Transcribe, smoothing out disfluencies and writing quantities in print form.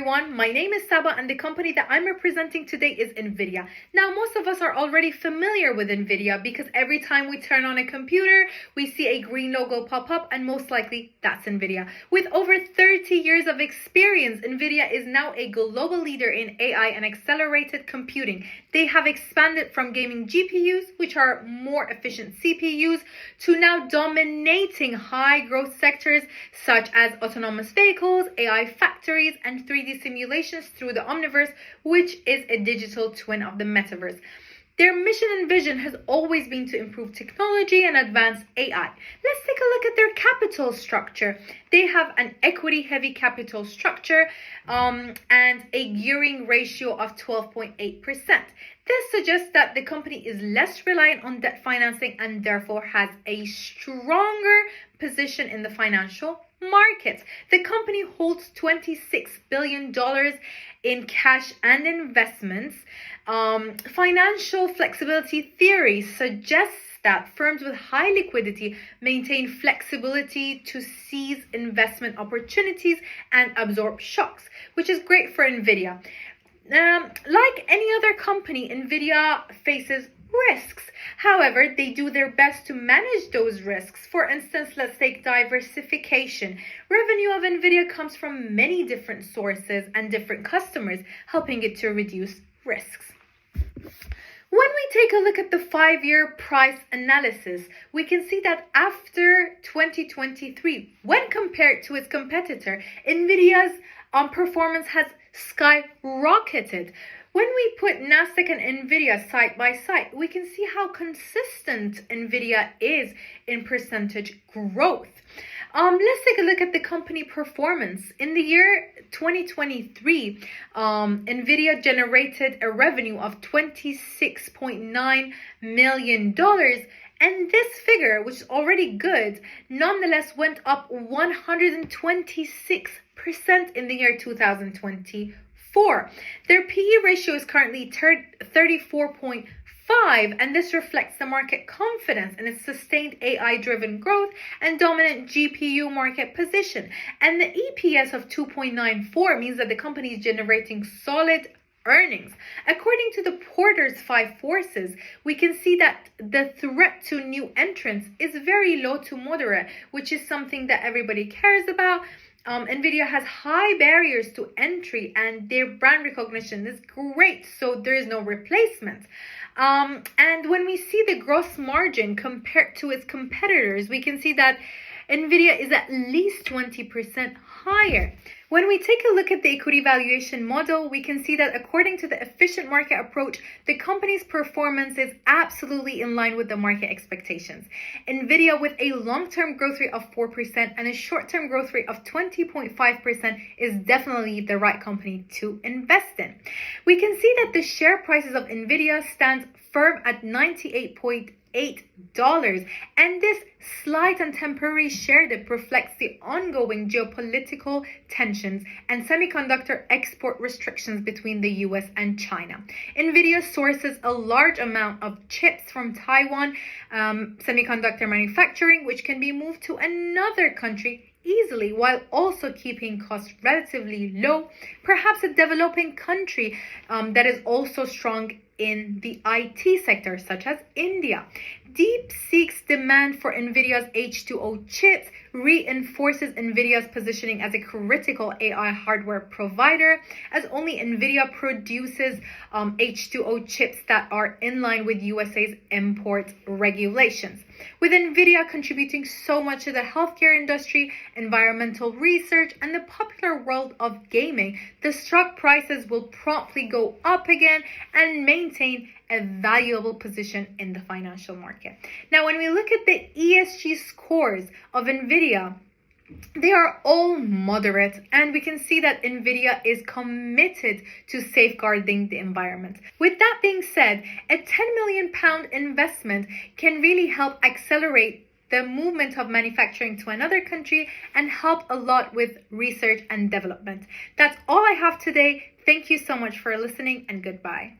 everyone, my name is Saba and the company that I'm representing today is NVIDIA. Now, most of us are already familiar with NVIDIA because every time we turn on a computer, we see a green logo pop up and most likely that's NVIDIA. With over 30 years of experience, NVIDIA is now a global leader in AI and accelerated computing. They have expanded from gaming GPUs, which are more efficient CPUs, to now dominating high growth sectors such as autonomous vehicles, AI factories, and 3D simulations through the Omniverse, which is a digital twin of the metaverse. Their mission and vision has always been to improve technology and advance AI. Let's take a look at their capital structure. They have an equity-heavy capital structure and a gearing ratio of 12.8%. This suggests that the company is less reliant on debt financing and therefore has a stronger position in the financial market. The company holds $26 billion in cash and investments. Financial flexibility theory suggests that firms with high liquidity maintain flexibility to seize investment opportunities and absorb shocks, which is great for NVIDIA. Like any other company, NVIDIA faces risks. However, they do their best to manage those risks. For instance, let's take diversification. Revenue of NVIDIA comes from many different sources and different customers, helping it to reduce risks. When we take a look at the 5-year price analysis, we can see that after 2023, when compared to its competitor, NVIDIA's performance has skyrocketed. When we put Nasdaq and NVIDIA side by side, we can see how consistent NVIDIA is in percentage growth. Let's take a look at the company performance. In the year 2023, NVIDIA generated a revenue of $26.9 million. And this figure, which is already good, nonetheless went up 126% in the year 2024. Their PE ratio is currently 34.5, and this reflects the market confidence in its sustained AI-driven growth and dominant GPU market position. And the EPS of 2.94 means that the company is generating solid earnings. According to the Porter's 5 Forces, we can see that the threat to new entrants is very low to moderate, which is something that everybody cares about. NVIDIA has high barriers to entry and their brand recognition is great, so there is no replacement. And when we see the gross margin compared to its competitors, we can see that NVIDIA is at least 20% higher. When we take a look at the equity valuation model, we can see that according to the efficient market approach, the company's performance is absolutely in line with the market expectations. NVIDIA, with a long-term growth rate of 4% and a short-term growth rate of 20.5%, is definitely the right company to invest in. We can see that the share prices of NVIDIA stands firm at $98.8, and this slight and temporary share dip reflects the ongoing geopolitical tensions and semiconductor export restrictions between the US and China. NVIDIA sources a large amount of chips from Taiwan semiconductor manufacturing, which can be moved to another country easily while also keeping costs relatively low, perhaps a developing country that is also strong in the IT sector, such as India. DeepSeek's demand for NVIDIA's H2O chips reinforces NVIDIA's positioning as a critical AI hardware provider, as only NVIDIA produces H2O chips that are in line with USA's import regulations. With NVIDIA contributing so much to the healthcare industry, environmental research, and the popular world of gaming, the stock prices will promptly go up again and maintain a valuable position in the financial market. Now, when we look at the ESG scores of NVIDIA, they are all moderate, and we can see that NVIDIA is committed to safeguarding the environment. With that being said, a £10 million investment can really help accelerate the movement of manufacturing to another country and help a lot with research and development. That's all I have today. Thank you so much for listening, and goodbye.